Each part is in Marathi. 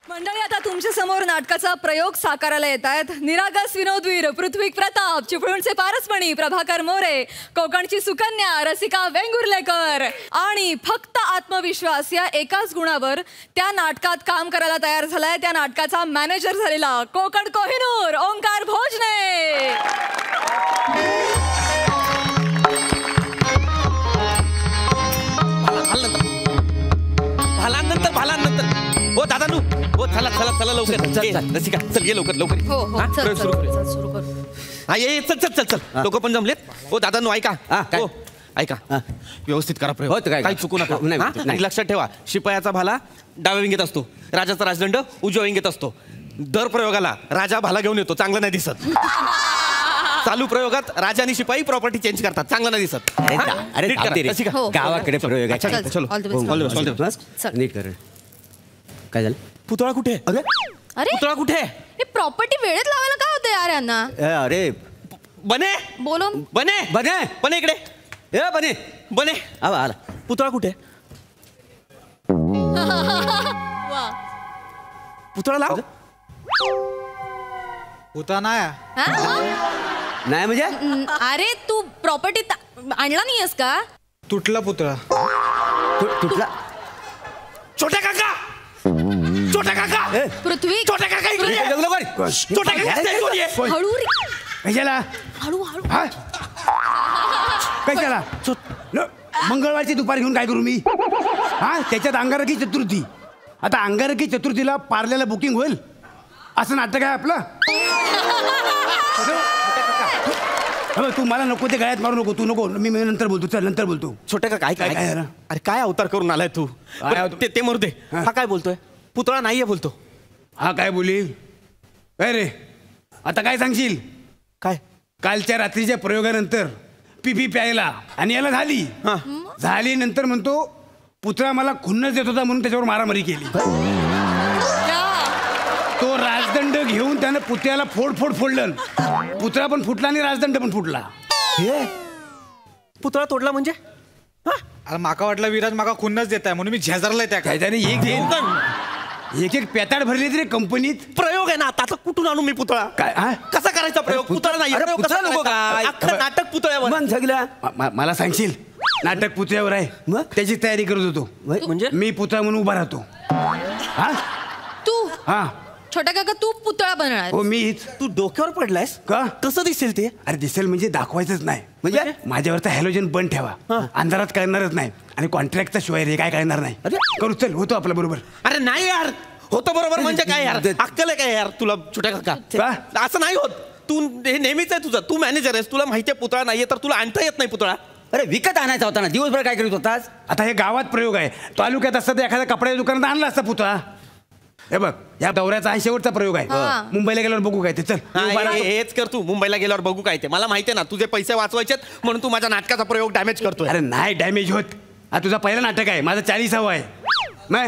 मंडळी, आता तुमच्या समोर नाटकाचा प्रयोग साकारायला येत आहेत. निरागस विनोदवीर पृथ्वी प्रताप, चिपळूणचे पारसमणी प्रभाकर मोरे, कोकणची सुकन्या रसिका वेंगुर्लेकर आणि फक्त आत्मविश्वास या एकाच गुणावर त्या नाटकात काम करायला तयार झालाय. त्या नाटकाचा मॅनेजर झालेला कोकण कोहिनूर ओंकार भोजने. भालानंतर हो दादा नू हो चला चला चला लवकर रसिका चल ये लवकर लवकर. हो हो चल सुरू कर. हा ये चल चल चल चल लोक पण जमलेत. हो दादा नू ऐका. हो ऐका व्यवस्थित करा प्रयोग. काही चुकू नका. आणि लक्षात ठेवा, शिपायाचा भाला डाव्या विंगेत असतो, राजाचा राजदंड उजव्या विंगेत असतो. दर प्रयोगाला राजा भाला घेऊन येतो, चांगलं नाही दिसत. चालू प्रयोगात राजा आणि शिपाई प्रॉपर्टी चेंज करतात, चांगलं नाही दिसत. अरे गावाकडे प्रयोग आहे. चलो नीट कर. काय झालं? पुतळा कुठे? अरे पुतळा कुठे? हे प्रॉपर्टी वेळेत लावायला काय होतं यार यांना? अरे बने बोलो बने बने बने इकडे बने बने आला. पुतळा कुठे? वा. पुतळा लाव. होता ना नाही म्हणजे अरे तू प्रॉपर्टी आणला नाहीयेस का? तुटला पुतळा. तुटला. छोट्या काका पृथ्वी छोट्या काका इकडे ये. छोट्या काका इकडे ये. हळू रे. कशाला हळू हळू. कशाला मंगळवारची दुपार घेऊन काय करू मी? हा त्याच्यात अंगारकी चतुर्थी. आता अंगारकी चतुर्थीला पार्ल्याला बुकिंग होईल असं नाटक आहे आपलं. तू मला नको ते गळ्यात मारू नको. तू नको. मी नंतर बोलतो. चल नंतर बोलतो. छोट्या काका काय काय अरे काय अवतार करून आलाय तू? ते मरू दे. हा काय बोलतोय? पुतळा नाहीये बोलतो. हा काय बोलील? काय रे आता काय सांगशील? काय? कालच्या रात्रीच्या प्रयोगानंतर पिपी प्यायला आणि याला झाली नंतर म्हणतो पुतळा मला खुन्नस देत होता म्हणून त्याच्यावर मारामारी केली. तो राजदंड घेऊन त्यानं पुतळ्याला फोडलं. पुतळा पण फुटला आणि राजदंड पण फुटला. पुतळा तोडला म्हणजे? अरे माका वाटलं विराज माका खुन्नच देत आहे म्हणून मी झेजारलाय त्या काय. त्याने एक पेताड भरली तरी कंपनीत. प्रयोग आहे ना आता कुठून आणू मी पुतळा? काय कसा करायचा प्रयोग? पुतळा नाही. नाटक पुतळ्यावर. मला सांगशील नाटक पुतळ्यावर आहे मग त्याची तयारी करत होतो. म्हणजे मी पुतळा म्हणून उभा राहतो. तू हा छोटा काका तू पुतळा बनणार? हो मीच. तू डोक्यावर पडलायस का? कसं दिसेल ते? अरे दिसेल म्हणजे दाखवायचंच नाही. म्हणजे माझ्यावरचा हॅलोजन बंद ठेवा. अंधारात कळणारच नाही आणि कॉन्ट्रॅक्टचा शिवाय रे काय कळणार नाही. करू चल होतो आपल्या बरोबर. अरे नाही यार होतं बरोबर म्हणजे काय यार? अक्कल आहे काय यार तुला छोट्या काका? असं नाही होत. तू हे नेहमीच आहे तुझं. तू मॅनेजर आहेस, तुला माहिती आहे पुतळा नाहीये तर तुला आणता येत नाही पुतळा. अरे विकत आणायचा होता ना. दिवसभर काय करीत होतास? आता हे गावात प्रयोग आहे. तालुक्यात असतं तर एखाद्या कपड्याच्या दुकानात आणला असता पुतळा. हे बघ या दौऱ्याचा हा शेवटचा प्रयोग आहे. मुंबईला गेल्यावर बघू काय ते. चल हेच कर तू. मुंबईला गेल्यावर बघू काय ते. मला माहिती आहे ना तुझे पैसे वाचवायचे म्हणून तू माझ्या नाटकाचा प्रयोग डॅमेज करतोय. अरे नाही डॅमेज होत. हा तुझा पहिला नाटक आहे. माझं 40वा आहे. मग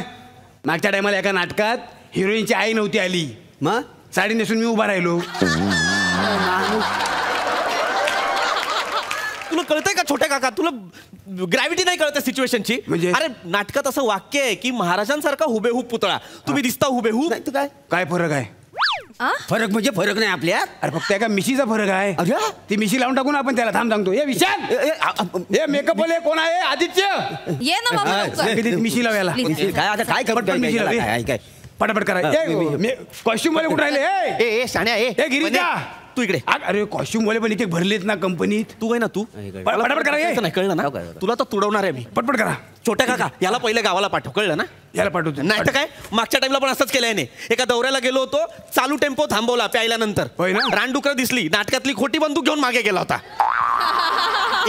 मागच्या टायमाला एका नाटकात हिरोईनची आई नव्हती आली. मग साडी नेसून मी उभा राहिलो. तुला कळतंय का छोट्या काका? तुला ग्रॅव्हिटी नाही कळत सिच्युएशनची. म्हणजे? अरे नाटकात असं वाक्य आहे की महाराजांसारखा हुबेहूब पुतळा. तुम्ही दिसता हुबेहूब. काय फरक आहे? फरक म्हणजे फरक नाही आपल्यात. अरे फक्त एका मिशीचा फरक आहे. ती मिशी लावून टाकून आपण त्याला थांब सांगतो. हे विशाल हे मेकअप वाले कोण आहे? आदित्य ये ना बाबा. मिशी लावायला काय आता काय काय पटापट करा. कॉस्ट्युम वाले कुठे राहिले? ए शाण्या ए गिरीजा तू इकडे. अरे कॉस्ट्युम वाले पण इथे भरलेत ना कंपनीत. तू आहे ना तू पटापट करा. नाही कळलं ना तुला तर तुडवणार आहे मी. पटपट करा. छोट्या काका याला पहिले गावाला पाठव. कळलं ना? याला पाठवतो. नाही तर काय मागच्या टाइमला पण असंच केलं याने. एका दौऱ्याला गेलो होतो, चालू टेम्पो थांबवला प्यायल्यानंतर. रानडुकर दिसली, नाटकातली खोटी बंदूक घेऊन मागे गेला होता.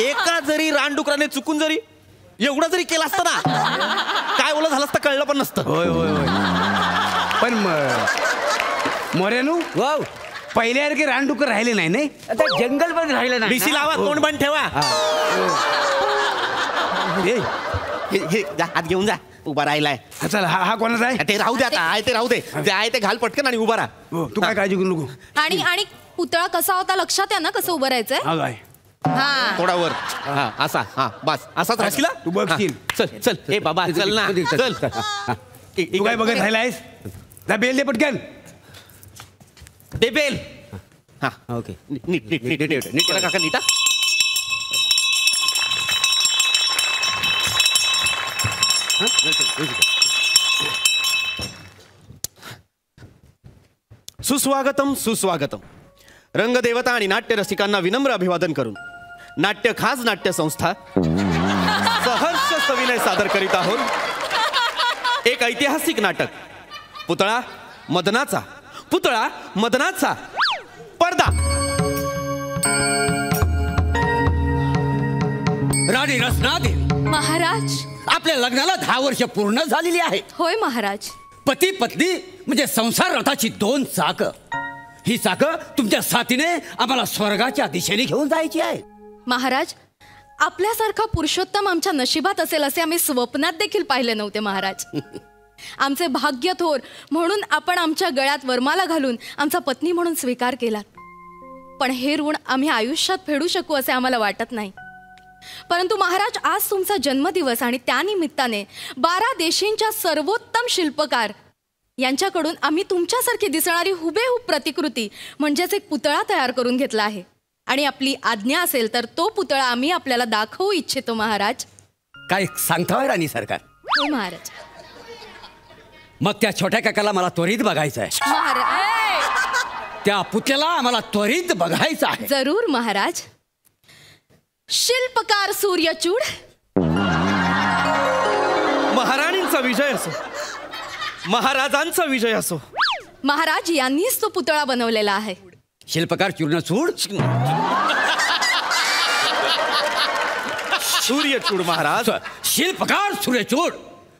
एका जरी रानडुकराने चुकून जरी एवढं जरी केलं असतं ना काय ओलं झालं असतं कळलं पण नसतं. होय होय होय. पण मोऱ्यानू पहिल्यासारखे रानडुकर राहिले नाही. नाही आता जंगल पण राहिलं नाही. मिशी लावा, तोंड बंद ठेवा. हे हात घेऊन जा. उभा राहिलाय. चला हा कोणाचा आहे? ते राहू दे आता. आहे ते राहू दे. जे आहे ते घाल पटकन आणि उभा राहा. तू काय काळजी करू नको. आणि पुतळा कसा होता लक्षात आहे ना? कसं उभं राहायचंय? थोडा वर हा असा हा बस असाच राहशील हा? तू बघशील. हा, चल चल ए बाबा चल ना चल तू काय बघत राहिलायस? जा बेल दे पटकन. दे बेल हा ओके. नीट नीट नीट नीट नीट करा काका नीट हा. सुस्वागतम सुस्वागतम. रंगदेवता आणि नाट्य रसिकांना विनम्र अभिवादन करून नाट्य खास नाट्य संस्था सहर्ष सविनय सादर करीत आहोत एक ऐतिहासिक नाटक पुतळा मदनाचा. पुतळा मदनाचा पडदा. राणी रत्नादेवी, महाराज. आपल्या लग्नाला 10 वर्ष पूर्ण झालेली आहेत. होय महाराज. पती पत्नी म्हणजे संसार रथाची 2 चाकं. ही चाकं तुमच्या साथीने आम्हाला स्वर्गाच्या दिशेने घेऊन जायची आहे. महाराज, आपल्यासारखा पुरुषोत्तम आमच्या नशिबात असेल असे आम्ही स्वप्नात देखील पाहिले नव्हते महाराज. आमचे भाग्य थोर म्हणून आपण आमच्या गळ्यात वरमाला घालून आमचा पत्नी म्हणून स्वीकार केला. पण हे ऋण आम्ही आयुष्यात फेडू शकू असे आम्हाला वाटत नाही. परंतु महाराज, आज तुमचा जन्मदिवस आणि त्यानिमित्ताने 12 देशींच्या सर्वोत्तम शिल्पकार यांच्याकडून आम्ही तुमच्यासारखी दिसणारी हुबेहूब प्रतिकृती म्हणजेच एक पुतळा तयार करून घेतला आहे. आणि आपली आज्ञा असेल तर तो पुतळा आम्ही आपल्याला दाखवू इच्छितो महाराज. काय सांगताय राणी सरकार? हो महाराज. मग त्या छोट्या काकाला मला त्वरित बघायचं आहे. महाराज, त्या पुतळ्याला आम्हाला त्वरित बघायचं आहे. जरूर महाराज. शिल्पकार सूर्यचूड. महाराणींचा विजय असो महाराजांचा विजय असो. महाराज यांनीच तो पुतळा बनवलेला आहे. शिल्पकार चूर्णचूड. सूर्यचूड महाराज. शिल्पकार सूर्यचूड.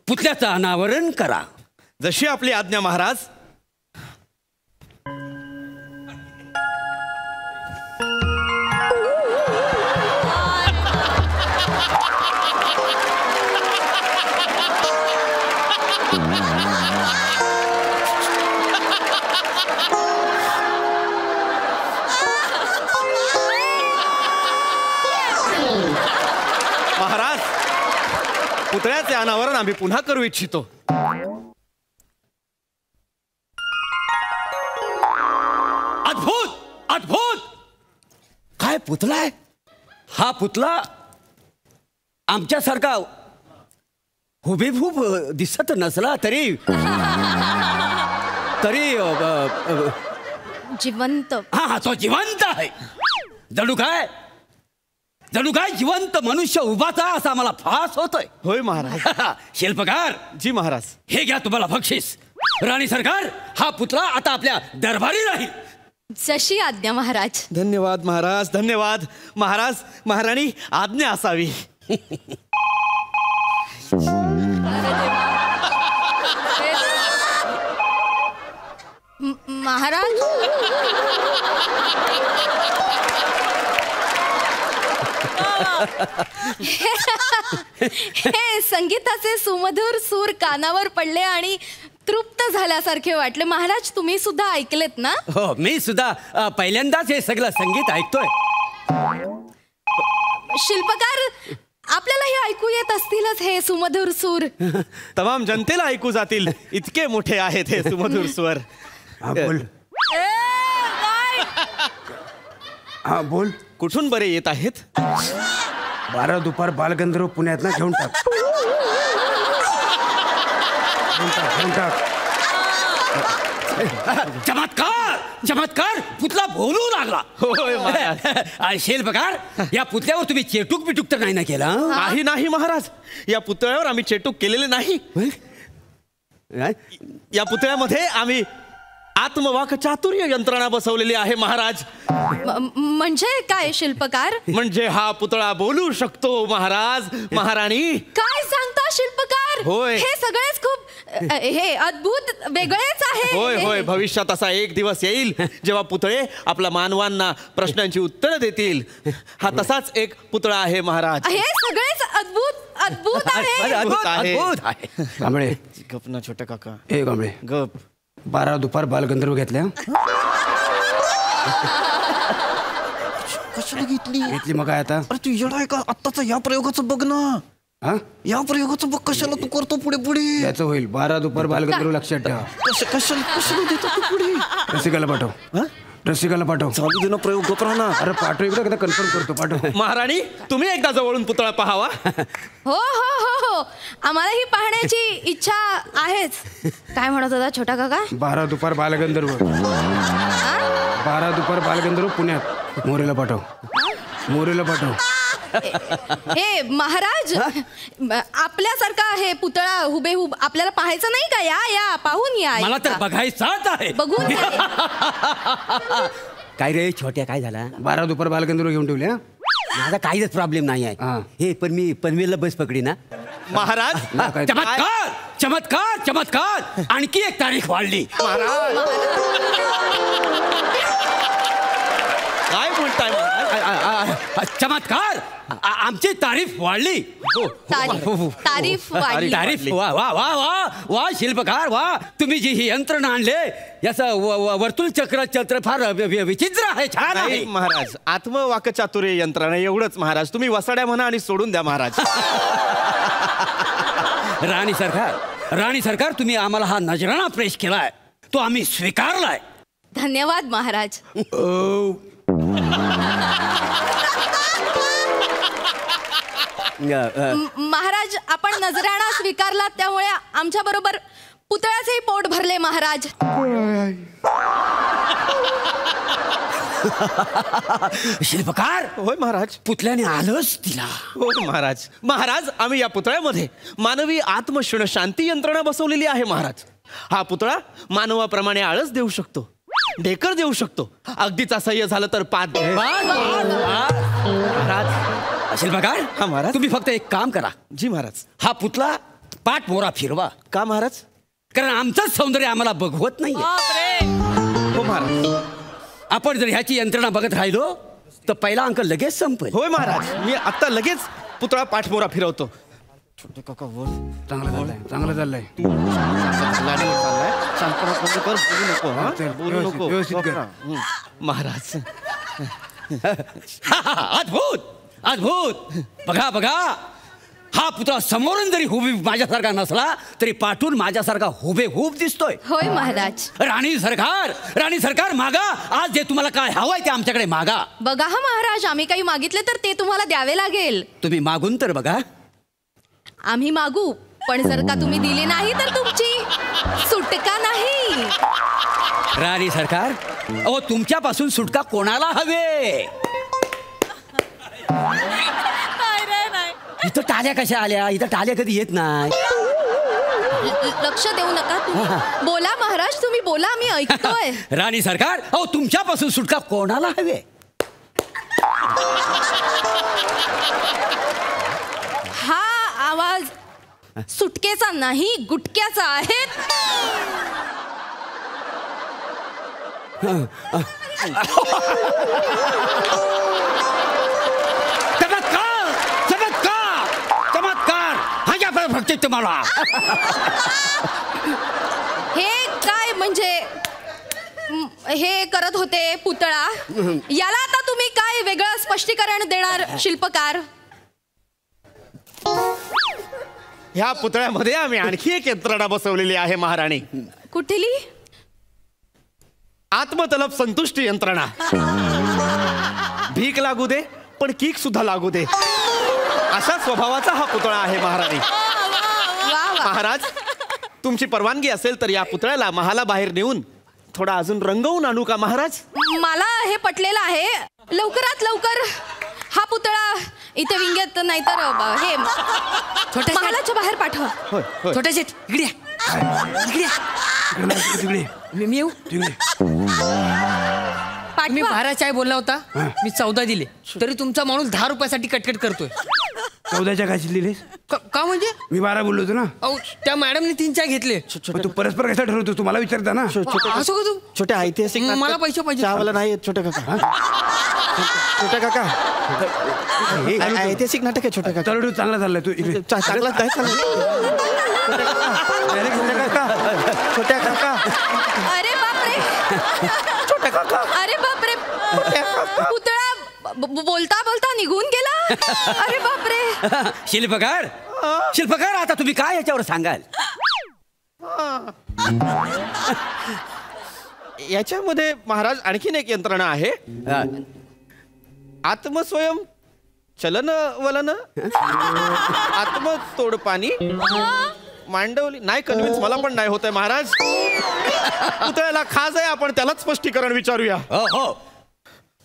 पुतळ्याचं अनावरण करा. जशी आपली आज्ञा महाराज. महाराज, पुतळ्याचे अनावरण आम्ही पुन्हा करू इच्छितो. अद्भुत अद्भुत. काय पुतळा आहे हा? पुतळा आमच्यासारखा हुबेहूब दिसत नसला तरी तरी जिवंत. हा तो जिवंत आहे. जणू काय जिवंत मनुष्य उभाचा असा मला फास होतोय. होय महाराज. शिल्पकार. जी महाराज. हे घ्या तुम्हाला बक्षीस. राणी सरकार, हा पुतळा आता आपल्या दरबारी राहील. जशी आज्ञा महाराज. धन्यवाद महाराज. धन्यवाद महाराज. महाराणी आज्ञा असावी. महाराज, हे संगीताचे सुमधुर सूर कानावर पडले आणि तृप्त झाल्यासारखे वाटले. महाराज, तुम्ही सुद्धा ऐकलेत ना? हो, मी सुद्धा पहिल्यांदाच हे सगळं संगीत ऐकतोय. शिल्पकार, आपल्यालाही ऐकू येत असतीलच हे सुमधुर सूर. तमाम जनतेला ऐकू जातील इतके मोठे आहेत हे सुमधुर स्वर. हा बोल. हा बोल. कुठून बरे येत आहेत? 12 दुपार बालगंधर्व पुण्यात ना घेऊन टाक. घेऊन टाक. चमत्कार. पुतळा बोलू लागला. होय महाराज. शिल्पकार, या पुतळ्यावर तुम्ही चेटूक बिटूक तर नाही ना केला? नाही नाही महाराज. या पुतळ्यावर आम्ही चेटूक केलेले नाही. या पुतळ्यामध्ये आम्ही आत्मवाक चातुर्य यंत्रणा बसवलेली आहे महाराज. म्हणजे काय शिल्पकार? म्हणजे हा पुतळा बोलू शकतो महाराज. महाराणी. काय सांगता शिल्पकार? होय. हे सगळेच खूप हे अद्भुत वेगळेच आहे. होय होय. भविष्यात असा एक दिवस येईल जेव्हा पुतळे आपल्या मानवांना प्रश्नांची उत्तरं देतील. हा तसाच एक पुतळा आहे महाराज. हे सगळेच अद्भुत आहे. अद्भुत आहे. कांबळे. गप ना छोट्या काका. ए कांबळे, गप. 12 दुपार बालगंधर्व घेतल्या. कशाला घेतली घेतली मग काय आता? अरे तू येडा आहे का? आत्ताचा या प्रयोगाचं बघ ना. हा या प्रयोगाचं बघ कशाला तू करतो पुढे पुढे. याचं होईल 12 दुपार बालगंधर्व लक्षात ठेवा. कशाला देतो तू पुढे. रसिकाला पाठव. रसिकाला पाठव. चालू दे ना प्रयोग गप राहणार. अरे पाठव इकडे कन्फर्म करतो पाठव. महाराणी तुम्ही एकदा जवळून पुतळा पाहावा. हो हो हो हो आम्हाला ही पाहण्याची इच्छा आहेच. काय म्हणत होता छोटा काका? 12 दुपार बालगंधर्व. 12 दुपार बालगंधर्व पुण्यात. मोरेला पाठव. मोरेला पाठव. हे महाराज आपल्यासारखा हे पुतळा हुबेहूब आपल्याला पाहायचं नाही का? या या पाहून या. मला तर बघायचाच आहे. बघून या. काय रे छोट्या काय झाला? 12 दुपार बालगंधर्व घेऊन ठेवले. माझा काहीच प्रॉब्लेम नाही आहे. हे पण मी पनवेलला बस पकडी ना. महाराज चमत्कार चमत्कार चमत्कार. आणखी एक तारीख वाढली. काय म्हणताय महाराज? चमत्कार. आमची तारीफ वाढली. तारीफ वाढली. तारीफ. वा वा वा वा वा शिल्पकार वा. तुम्ही जी ही यंत्रणा आणले याचं वर्तुळ चक्र फार विचित्र आहे. छान आहे नाही महाराज आत्मवाकचातुर्य यंत्रणा एवढंच महाराज. तुम्ही वसाड्या म्हणा आणि सोडून द्या महाराज. राणी सरकार तुम्ही आम्हाला हा नजराणा पेश केलाय तो आम्ही स्वीकारलाय. धन्यवाद महाराज. महाराज आपण नजराणा स्वीकारला त्यामुळे आमच्या बरोबर पुतळ्याचेही पोट भरले महाराज. शिल्पकार. होय महाराज. पुतळ्याने आलंच तिला. हो महाराज. महाराज आम्ही या पुतळ्यामध्ये मानवी आत्मशुण शांती यंत्रणा बसवलेली आहे महाराज. हा पुतळा मानवाप्रमाणे आळस देऊ शकतो, ढेकर देऊ शकतो, अगदीच असह्य झालं तर पाद. महाराज. शिल्पकार. हा महाराज. तुम्ही फक्त एक काम करा. जी महाराज. हा पुतळा पाठ मोरा फिरवा. का महाराज? कारण आमचंच सौंदर्य आम्हाला बघवत नाही. हो महाराज. आपण जर ह्याची यंत्रणा बघत राहिलो तर पहिला अंक लगेच संपेल. होय महाराज. मी आता लगेच पुतळा पाठमोरा फिरवतो. छोटे काका वर. चांगलं चाललंय चांगलं चाललंय. बोलू नको. व्यवस्थित कर. महाराज. अद्भुत अद्भुत. बघा बघा हा पुतळा समोरून जरी हुबेहूब माझ्यासारखा नसला तरी पाठून माझ्यासारखा हुबेहूब दिसतोय. होय महाराज. राणी सरकार मागा. आज जे तुम्हाला काय हवंय ते आमच्याकडे मागा. बघा हा महाराज आम्ही काही मागितले तर ते तुम्हाला द्यावे लागेल. तुम्ही मागून तर बघा. आम्ही मागू पण जर का तुम्ही दिले नाही तर तुमची सुटका नाही. राणी सरकार अहो तुमच्यापासून सुटका कोणाला हवे? इथं टाल्या कशा आल्या? इथं टाल्या कधी येत नाही. लक्ष देऊ नका तुम्ही. बोला महाराज तुम्ही बोला आम्ही ऐकतोय. राणी सरकार अहो तुमच्यापासून सुटका कोणाला हवे? हा आवाज सुटकेचा नाही गुटक्याचा आहे. चमत्कार हा फक्त तुम्हाला. हे काय म्हणजे हे करत होते पुतळा याला आता तुम्ही काय वेगळं स्पष्टीकरण देणार शिल्पकार? ह्या पुतळ्यामध्ये आम्ही आणखी एक यंत्रणा बसवलेली आहे महाराणी. कुठली? आत्मतलब संतुष्टी यंत्रणा. भीक लागू दे पण कीक सुद्धा लागू दे अशा स्वभावाचा हा पुतळा आहे महाराणी. महाराज तुमची परवानगी असेल तर या पुतळ्याला महालाबाहेर नेऊन थोडा अजून रंगवून आणू का महाराज? मला हे पटलेलं आहे. लवकरात लवकर हा पुतळा इथे विंगेत नाही तर हे महालाच्या बाहेर पाठवा. छोट्या शेट इकडे मी येऊ. मी 12 चाय बोलला होता. मी 14 दिले तरी तुमचा माणूस 10 रुपयासाठी कटकट करतोय. 14च्या काय लिहिलेस? का म्हणजे? मी 12 बोललो होतो ना. अहो त्या मॅडमने 3 चाय घेतले. पण तू परस्पर कसा ठरवतो? तू मला विचारता ना. असं का तू? छोट्या ऐतिहासिक मला पैसे पाहिजे. चहावाला नाही येत छोट्या काका. छोट्या काका ऐतिहासिक नाटक आहे छोट्या काका. तळडू चांगला चाललाय तू. चांगला काय छोट्या काका. अरे बापरे. छोट्या काका. अरे बापरे. पुतळा बोलता बोलता निघून गेला. अरे बापरे. शिल्पकार आता तुम्ही काय याच्यावर सांगाल? याच्यामध्ये महाराज आणखीन एक यंत्रणा आहे. आत्मस्वयं चलन वलन आत्मतोड पाणी मांडवली. नाही कन्व्हिन्स मला पण नाही होत आहे महाराज. पुतळ्याला खाज आहे, आपण त्यालाच स्पष्टीकरण विचारूया. हो.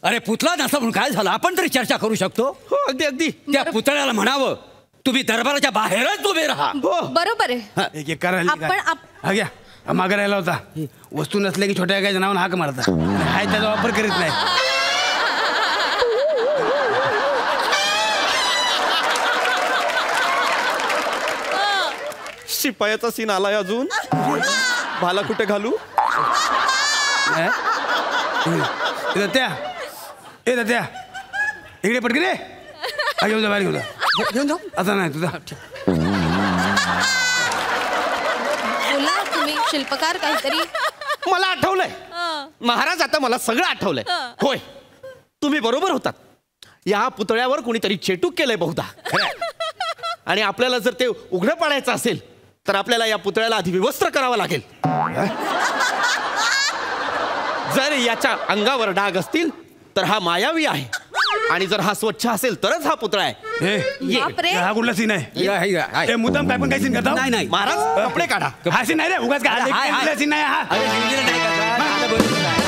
अरे पुतळा नसला म्हणून काय झालं, आपण तरी चर्चा करू शकतो. हो अगदी अगदी. त्या पुतळ्याला म्हणावं तुम्ही दरबाराच्या बाहेरच उभे राहा. हो बरोबर आहे. एक करायला हा घ्या. मागे राहिला होता. वस्तू नसल्या की छोट्या काय जनावर हाक मारता. हाय त्याचा वापर करीत नाही. शिपायाचा सीन आलाय अजून. भाला कुठे घालू? दत्त्या इकडे पटके रे. घेऊन जा बाहेर घेऊन जा. आता नाही तुझा. बोला तुम्ही शिल्पकार काहीतरी. मला आठवलंय महाराज, आता मला सगळं आठवलंय. होय तुम्ही बरोबर होतात. या पुतळ्यावर कोणीतरी चेटूक केलंय बहुधा. आणि आपल्याला जर ते उघडं पाडायचं असेल तर आपल्याला या पुतळ्याला आधी विवस्त्र करावं लागेल. जर याच्या अंगावर डाग असतील तर हा मायावी आहे, आणि जर हा स्वच्छ असेल तरच हा पुतळा आहे. बापरे. हा कुठला सीन आहे? मुद्दाम काय पण काही सीन करता? नाही महाराज कपडे काढा. हा सीन नाही रे. उगाच काय सीन नाही हा. नाही